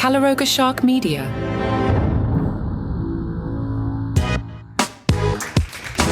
Calaroga Shark Media.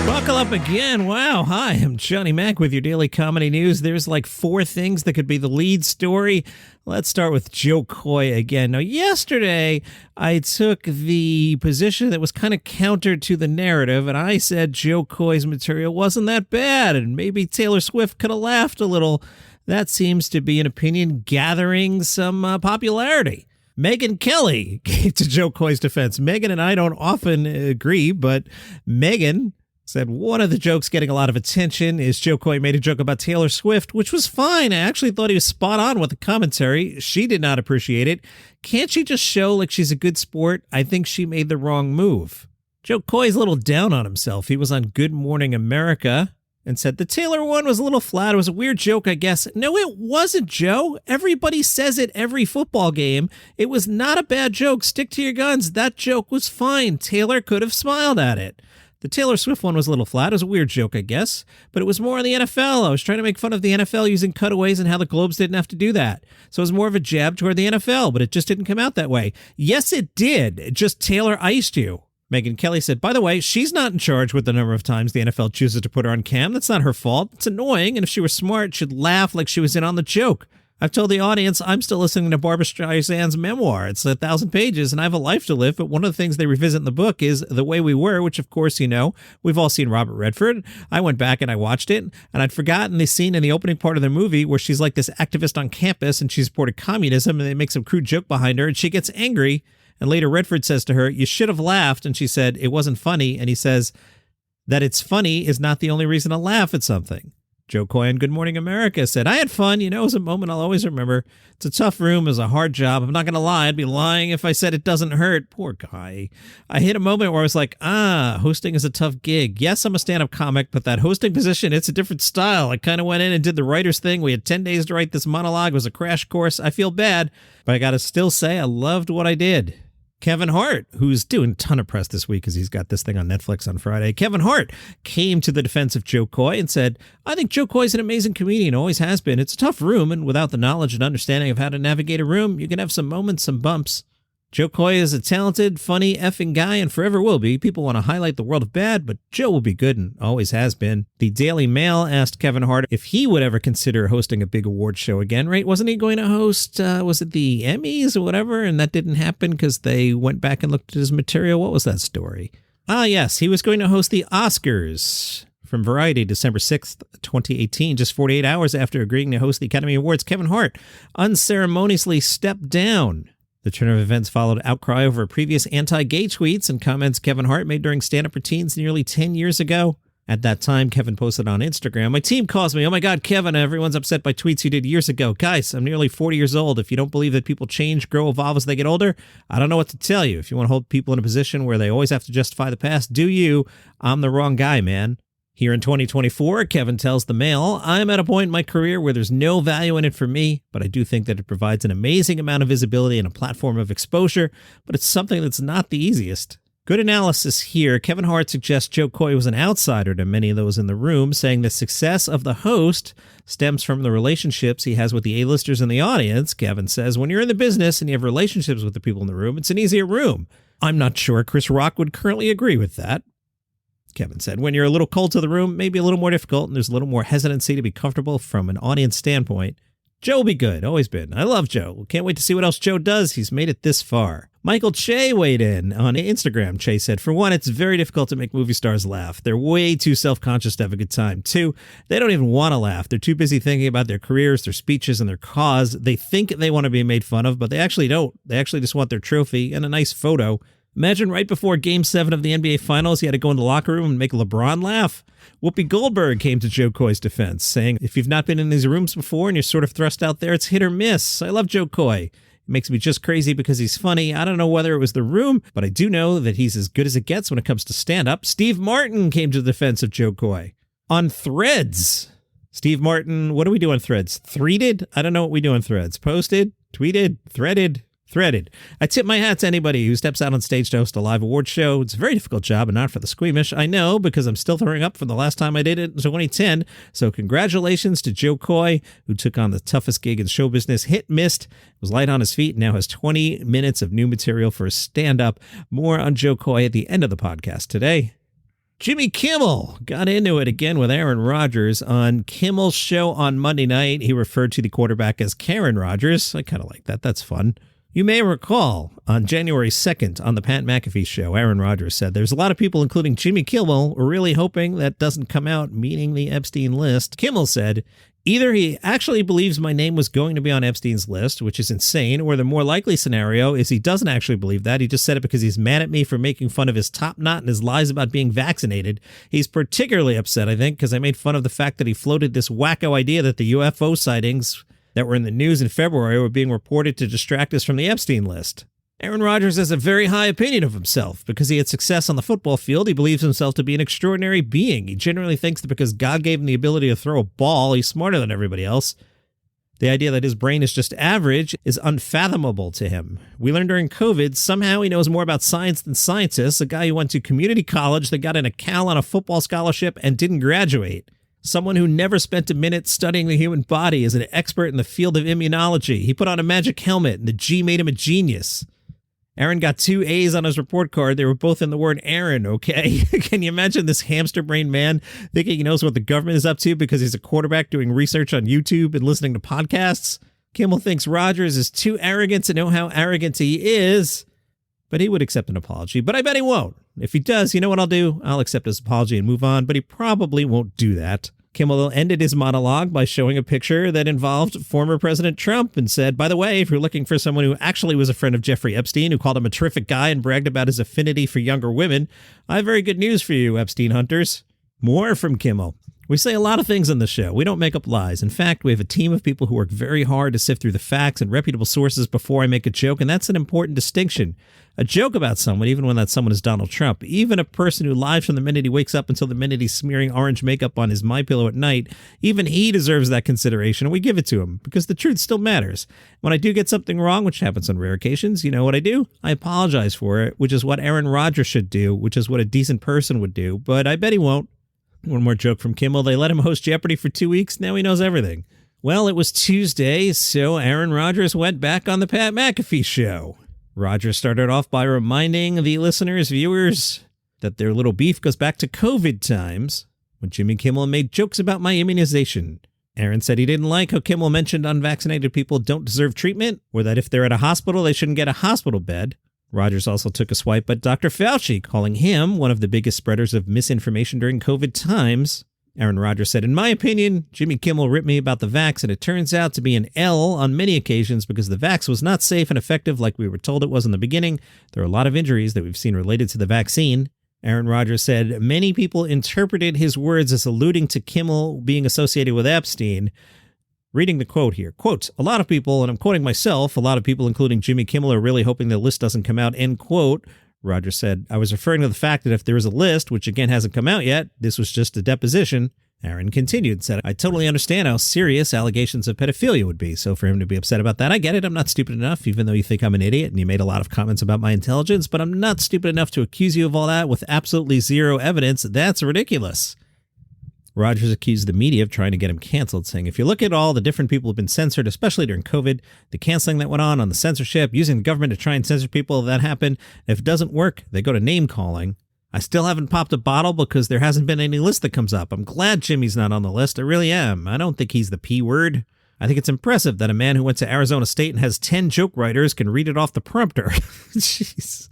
Buckle up again. Wow. Hi, I'm Johnny Mac with your daily comedy news. There's like 4 things that could be the lead story. Let's start with Jo Koy again. Now, yesterday, I took the position that was kind of counter to the narrative, and I said Jo Koy's material wasn't that bad, and maybe Taylor Swift could have laughed a little. That seems to be an opinion gathering some popularity. Megyn Kelly came to Jo Koy's defense. Megyn and I don't often agree, but Megyn said one of the jokes getting a lot of attention is Jo Koy made a joke about Taylor Swift, which was fine. I actually thought he was spot on with the commentary. She did not appreciate it. Can't she just show like she's a good sport? I think she made the wrong move. Jo Koy's a little down on himself. He was on Good Morning America and said the Taylor one was a little flat. It was a weird joke, I guess. No, it wasn't, Joe. Everybody says it every football game. It was not a bad joke. Stick to your guns. That joke was fine. Taylor could have smiled at it. The Taylor Swift one was a little flat. It was a weird joke, I guess, but it was more on the NFL. I was trying to make fun of the NFL using cutaways and how the Globes didn't have to do that. So it was more of a jab toward the NFL, but it just didn't come out that way. Yes, it did. It just Taylor iced you. Megyn Kelly said, by the way, she's not in charge with the number of times the NFL chooses to put her on cam. That's not her fault. It's annoying, and if she were smart, she'd laugh like she was in on the joke. I've told the audience I'm still listening to Barbra Streisand's memoir. It's 1,000 pages, and I have a life to live, but one of the things they revisit in the book is The Way We Were, which, of course, you know, we've all seen Robert Redford. I went back and I watched it, and I'd forgotten the scene in the opening part of the movie where she's like this activist on campus, and she supported communism, and they make some crude joke behind her, and she gets angry, and later Redford says to her, you should have laughed, and she said, it wasn't funny, and he says, that it's funny is not the only reason to laugh at something. Jo Koy on Good Morning America said, I had fun. You know, it was a moment I'll always remember. It's a tough room. It was a hard job. I'm not going to lie. I'd be lying if I said it doesn't hurt. Poor guy. I hit a moment where I was like, hosting is a tough gig. Yes, I'm a stand-up comic, but that hosting position, it's a different style. I kind of went in and did the writer's thing. We had 10 days to write this monologue. It was a crash course. I feel bad, but I got to still say I loved what I did. Kevin Hart, who's doing a ton of press this week because he's got this thing on Netflix on Friday. Kevin Hart came to the defense of Jo Koy and said, I think Jo Koy's an amazing comedian, always has been. It's a tough room, and without the knowledge and understanding of how to navigate a room, you can have some moments, some bumps. Jo Koy is a talented, funny, effing guy and forever will be. People want to highlight the world of bad, but Joe will be good and always has been. The Daily Mail asked Kevin Hart if he would ever consider hosting a big award show again, right? Wasn't he going to host, was it the Emmys or whatever? And that didn't happen because they went back and looked at his material. What was that story? Yes, he was going to host the Oscars from Variety, December 6th, 2018, just 48 hours after agreeing to host the Academy Awards. Kevin Hart unceremoniously stepped down. The turn of events followed outcry over previous anti-gay tweets and comments Kevin Hart made during stand-up routines nearly 10 years ago. At that time, Kevin posted on Instagram, my team calls me, oh my God, Kevin, everyone's upset by tweets you did years ago. Guys, I'm nearly 40 years old. If you don't believe that people change, grow, evolve as they get older, I don't know what to tell you. If you want to hold people in a position where they always have to justify the past, do you? I'm the wrong guy, man. Here in 2024, Kevin tells the Mail, I'm at a point in my career where there's no value in it for me, but I do think that it provides an amazing amount of visibility and a platform of exposure, but it's something that's not the easiest. Good analysis here. Kevin Hart suggests Jo Koy was an outsider to many of those in the room, saying the success of the host stems from the relationships he has with the A-listers in the audience. Kevin says, when you're in the business and you have relationships with the people in the room, it's an easier room. I'm not sure Chris Rock would currently agree with that. Kevin said, when you're a little cold to the room, maybe a little more difficult, and there's a little more hesitancy to be comfortable from an audience standpoint. Joe will be good, always been. I love Joe. Can't wait to see what else Joe does. He's made it this far. Michael Che weighed in on Instagram. Che said, for one, it's very difficult to make movie stars laugh. They're way too self-conscious to have a good time. Two, they don't even want to laugh. They're too busy thinking about their careers, their speeches, and their cause. They think they want to be made fun of, but they actually don't. They actually just want their trophy and a nice photo. Imagine right before Game 7 of the NBA Finals, he had to go in the locker room and make LeBron laugh. Whoopi Goldberg came to Jo Koy's defense, saying, if you've not been in these rooms before and you're sort of thrust out there, it's hit or miss. I love Jo Koy. It makes me just crazy because he's funny. I don't know whether it was the room, but I do know that he's as good as it gets when it comes to stand-up. Steve Martin came to the defense of Jo Koy. On Threads, Steve Martin, what do we do on Threads? Threaded? I don't know what we do on Threads. Posted? Tweeted? Threaded? Threaded. I tip my hat to anybody who steps out on stage to host a live award show. It's a very difficult job and not for the squeamish. I know, because I'm still throwing up from the last time I did it in 2010. So congratulations to Jo Koy, who took on the toughest gig in show business. Hit, missed, was light on his feet, and now has 20 minutes of new material for a stand-up. More on Jo Koy at the end of the podcast today. Jimmy Kimmel got into it again with Aaron Rodgers on Kimmel's show on Monday night. He referred to the quarterback as Karen Rodgers. I kind of like that. That's fun. You may recall on January 2nd on the Pat McAfee show, Aaron Rodgers said, "There's a lot of people, including Jimmy Kimmel, really hoping that doesn't come out, meaning the Epstein list." Kimmel said, "Either he actually believes my name was going to be on Epstein's list, which is insane, or the more likely scenario is he doesn't actually believe that. He just said it because he's mad at me for making fun of his top knot and his lies about being vaccinated. He's particularly upset, I think, because I made fun of the fact that he floated this wacko idea that the UFO sightings that were in the news in February were being reported to distract us from the Epstein list." Aaron Rodgers has a very high opinion of himself. Because he had success on the football field, he believes himself to be an extraordinary being. He generally thinks that because God gave him the ability to throw a ball, he's smarter than everybody else. The idea that his brain is just average is unfathomable to him. We learned during COVID, somehow he knows more about science than scientists, a guy who went to community college that got an Cal on a football scholarship and didn't graduate. Someone who never spent a minute studying the human body is an expert in the field of immunology. He put on a magic helmet and the G made him a genius. Aaron got 2 A's on his report card. They were both in the word Aaron, okay? Can you imagine this hamster brain man thinking he knows what the government is up to because he's a quarterback doing research on YouTube and listening to podcasts? Kimmel thinks Rodgers is too arrogant to know how arrogant he is, but he would accept an apology. But I bet he won't. If he does, you know what I'll do? I'll accept his apology and move on, but he probably won't do that. Kimmel ended his monologue by showing a picture that involved former President Trump and said, "By the way, if you're looking for someone who actually was a friend of Jeffrey Epstein, who called him a terrific guy and bragged about his affinity for younger women, I have very good news for you, Epstein hunters." More from Kimmel. We say a lot of things on the show. We don't make up lies. In fact, we have a team of people who work very hard to sift through the facts and reputable sources before I make a joke, and that's an important distinction. A joke about someone, even when that someone is Donald Trump, even a person who lies from the minute he wakes up until the minute he's smearing orange makeup on his MyPillow at night, even he deserves that consideration, and we give it to him, because the truth still matters. When I do get something wrong, which happens on rare occasions, you know what I do? I apologize for it, which is what Aaron Rodgers should do, which is what a decent person would do, but I bet he won't. One more joke from Kimmel. They let him host Jeopardy for 2 weeks. Now he knows everything. Well, it was Tuesday, so Aaron Rodgers went back on the Pat McAfee show. Rodgers started off by reminding the listeners, viewers, that their little beef goes back to COVID times when Jimmy Kimmel made jokes about my immunization. Aaron said he didn't like how Kimmel mentioned unvaccinated people don't deserve treatment, or that if they're at a hospital, they shouldn't get a hospital bed. Rodgers also took a swipe at Dr. Fauci, calling him one of the biggest spreaders of misinformation during COVID times. Aaron Rodgers said, "In my opinion, Jimmy Kimmel ripped me about the vax, and it turns out to be an L on many occasions because the vax was not safe and effective like we were told it was in the beginning. There are a lot of injuries that we've seen related to the vaccine." Aaron Rodgers said many people interpreted his words as alluding to Kimmel being associated with Epstein. Reading the quote here, quote, "A lot of people," and I'm quoting myself, "a lot of people, including Jimmy Kimmel, are really hoping the list doesn't come out," end quote. Rodgers said, "I was referring to the fact that if there is a list, which again hasn't come out yet, this was just a deposition." Aaron continued, said, "I totally understand how serious allegations of pedophilia would be. So for him to be upset about that, I get it. I'm not stupid enough, even though you think I'm an idiot and you made a lot of comments about my intelligence, but I'm not stupid enough to accuse you of all that with absolutely zero evidence. That's ridiculous." Rodgers accused the media of trying to get him canceled, saying, "If you look at all the different people who've been censored, especially during COVID, the canceling that went on the censorship, using the government to try and censor people, that happened. If it doesn't work, they go to name calling. I still haven't popped a bottle because there hasn't been any list that comes up. I'm glad Jimmy's not on the list. I really am. I don't think he's the P word. I think it's impressive that a man who went to Arizona State and has 10 joke writers can read it off the prompter." Jeez.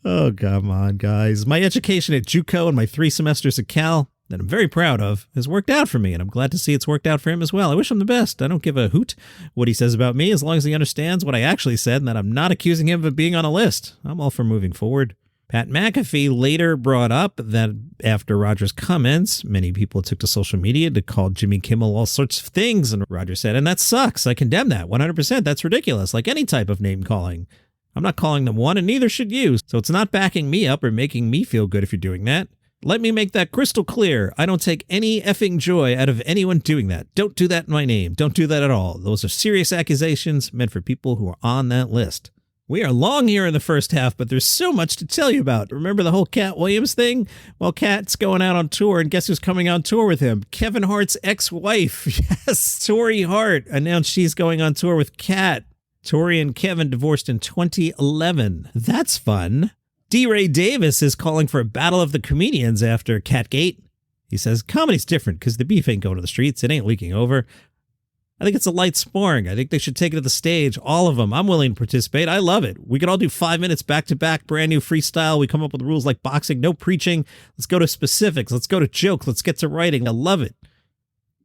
Oh, come on, guys. My education at JUCO and my 3 semesters at Cal, that I'm very proud of, has worked out for me, and I'm glad to see it's worked out for him as well. I wish him the best. I don't give a hoot what he says about me as long as he understands what I actually said and that I'm not accusing him of being on a list. I'm all for moving forward. Pat McAfee later brought up that after Rodgers' comments, many people took to social media to call Jimmy Kimmel all sorts of things, and Rodgers said, "And that sucks. I condemn that 100%. That's ridiculous, like any type of name calling. I'm not calling them one, and neither should you, so it's not backing me up or making me feel good if you're doing that. Let me make that crystal clear. I don't take any effing joy out of anyone doing that. Don't do that in my name. Don't do that at all. Those are serious accusations meant for people who are on that list." We are long here in the first half, but there's so much to tell you about. Remember the whole Cat Williams thing? Well, Cat's going out on tour, and guess who's coming on tour with him? Kevin Hart's ex-wife. Yes, Tori Hart announced she's going on tour with Cat. Tori and Kevin divorced in 2011. That's fun. D. Ray Davis is calling for a battle of the comedians after Catgate. He says, comedy's different because the beef ain't going to the streets. It ain't leaking over. I think it's a light sparring. I think they should take it to the stage. All of them. I'm willing to participate. I love it. We could all do 5 minutes back to back, brand new freestyle. We come up with rules like boxing, no preaching. Let's go to specifics. Let's go to jokes. Let's get to writing. I love it.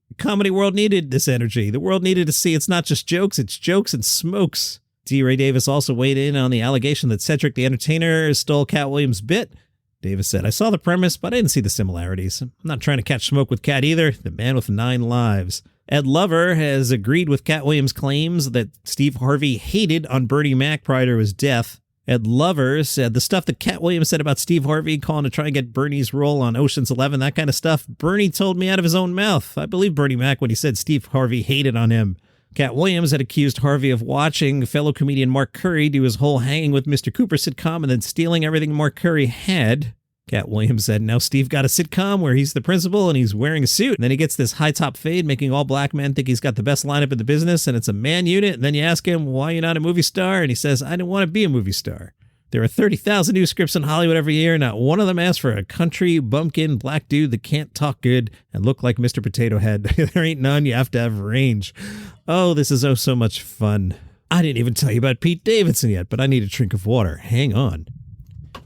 The comedy world needed this energy. The world needed to see it's not just jokes, it's jokes and smokes. D. Ray Davis also weighed in on the allegation that Cedric the Entertainer stole Cat Williams' bit. Davis said, I saw the premise, but I didn't see the similarities. I'm not trying to catch smoke with Cat either. The man with 9 lives. Ed Lover has agreed with Cat Williams' claims that Steve Harvey hated on Bernie Mac prior to his death. Ed Lover said the stuff that Cat Williams said about Steve Harvey calling to try and get Bernie's role on Ocean's 11, that kind of stuff, Bernie told me out of his own mouth. I believe Bernie Mac when he said Steve Harvey hated on him. Cat Williams had accused Harvey of watching fellow comedian Mark Curry do his whole Hanging with Mr. Cooper sitcom and then stealing everything Mark Curry had. Cat Williams said, now Steve got a sitcom where he's the principal and he's wearing a suit. And then he gets this high top fade, making all black men think he's got the best lineup in the business. And it's a man unit. And then you ask him, why are you not a movie star? And he says, I didn't want to be a movie star. There are 30,000 new scripts in Hollywood every year. Not one of them asks for a country bumpkin black dude that can't talk good and look like Mr. Potato Head. There ain't none. You have to have range. Oh, this is so much fun. I didn't even tell you about Pete Davidson yet, but I need a drink of water. Hang on.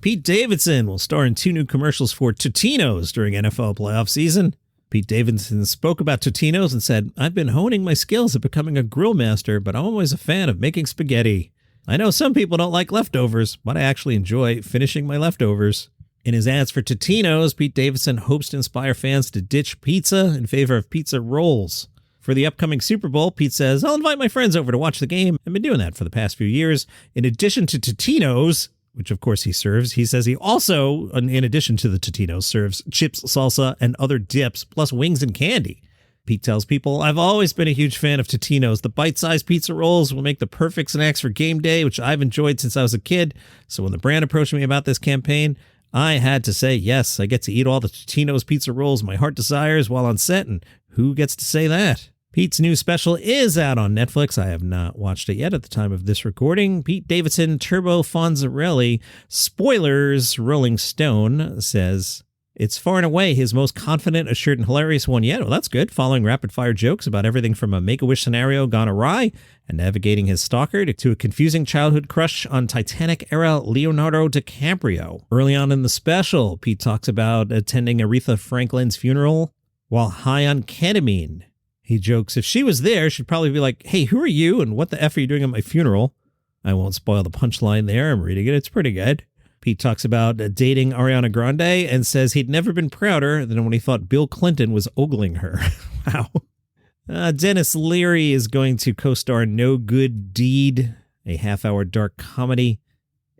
Pete Davidson will star in 2 new commercials for Totino's during NFL playoff season. Pete Davidson spoke about Totino's and said, I've been honing my skills at becoming a grill master, but I'm always a fan of making spaghetti. I know some people don't like leftovers, but I actually enjoy finishing my leftovers. In his ads for Totino's, Pete Davidson hopes to inspire fans to ditch pizza in favor of pizza rolls. For the upcoming Super Bowl, Pete says, I'll invite my friends over to watch the game. I've been doing that for the past few years. In addition to Totino's, which of course he serves, he says he also, in addition to the Totino, serves chips, salsa, and other dips, plus wings and candy. Pete tells people, I've always been a huge fan of Totino's. The bite-sized pizza rolls will make the perfect snacks for game day, which I've enjoyed since I was a kid. So when the brand approached me about this campaign, I had to say, yes, I get to eat all the Totino's pizza rolls my heart desires while on set, and who gets to say that? Pete's new special is out on Netflix. I have not watched it yet at the time of this recording. Pete Davidson, Turbo Fonzarelli, spoilers, Rolling Stone says, it's far and away his most confident, assured, and hilarious one yet. Well, that's good. Following rapid-fire jokes about everything from a Make-A-Wish scenario gone awry and navigating his stalker to a confusing childhood crush on Titanic-era Leonardo DiCaprio. Early on in the special, Pete talks about attending Aretha Franklin's funeral while high on ketamine. He jokes, if she was there, she'd probably be like, hey, who are you and what the F are you doing at my funeral? I won't spoil the punchline there. I'm reading it. It's pretty good. Pete talks about dating Ariana Grande and says he'd never been prouder than when he thought Bill Clinton was ogling her. Wow. Dennis Leary is going to co-star No Good Deed, a half-hour dark comedy.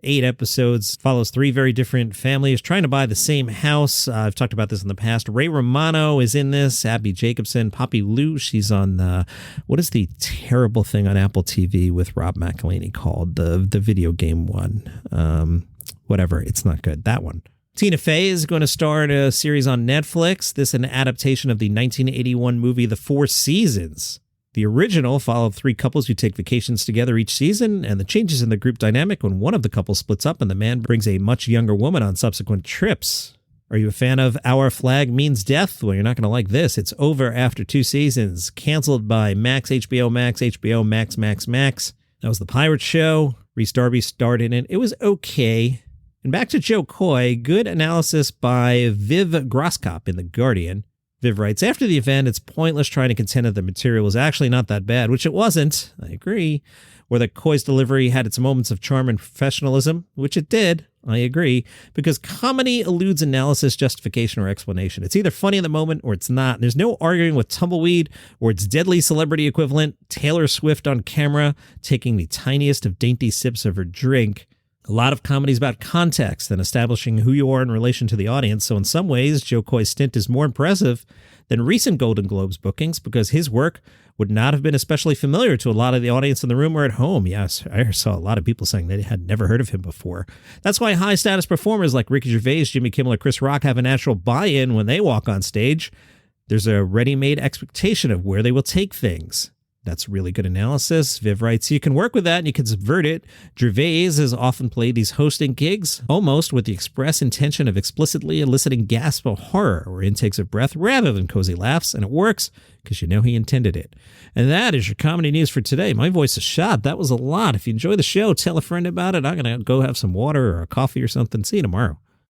8 episodes, follows 3 very different families trying to buy the same house. I've talked about this in the past. Ray Romano is in this. Abby Jacobson, Poppy Lou. She's on what is the terrible thing on Apple TV with Rob McElhenney called? The video game one. Whatever. It's not good. That one. Tina Fey is going to star in a series on Netflix. This is an adaptation of the 1981 movie The Four Seasons. The original followed 3 couples who take vacations together each season, and the changes in the group dynamic when one of the couples splits up and the man brings a much younger woman on subsequent trips. Are you a fan of Our Flag Means Death? Well, you're not going to like this. It's over after 2 seasons. Canceled by Max, HBO Max, HBO Max. That was The Pirate Show. Rhys Darby starred in it. It was okay. And back to Jo Koy, good analysis by Viv Groskop in The Guardian. Viv writes, after the event, it's pointless trying to contend that the material was actually not that bad, which it wasn't. I agree. Or that Koy's delivery had its moments of charm and professionalism, which it did. I agree. Because comedy eludes analysis, justification, or explanation. It's either funny in the moment or it's not. There's no arguing with Tumbleweed or its deadly celebrity equivalent, Taylor Swift on camera, taking the tiniest of dainty sips of her drink. A lot of comedy is about context and establishing who you are in relation to the audience, so in some ways, Jo Koy's stint is more impressive than recent Golden Globes bookings because his work would not have been especially familiar to a lot of the audience in the room or at home. Yes, I saw a lot of people saying they had never heard of him before. That's why high-status performers like Ricky Gervais, Jimmy Kimmel, or Chris Rock have a natural buy-in when they walk on stage. There's a ready-made expectation of where they will take things. That's really good analysis. Viv writes, you can work with that and you can subvert it. Gervais has often played these hosting gigs almost with the express intention of explicitly eliciting gasps of horror or intakes of breath rather than cozy laughs, and it works because you know he intended it. And that is your comedy news for today. My voice is shot. That was a lot. If you enjoy the show, tell a friend about it. I'm going to go have some water or a coffee or something. See you tomorrow.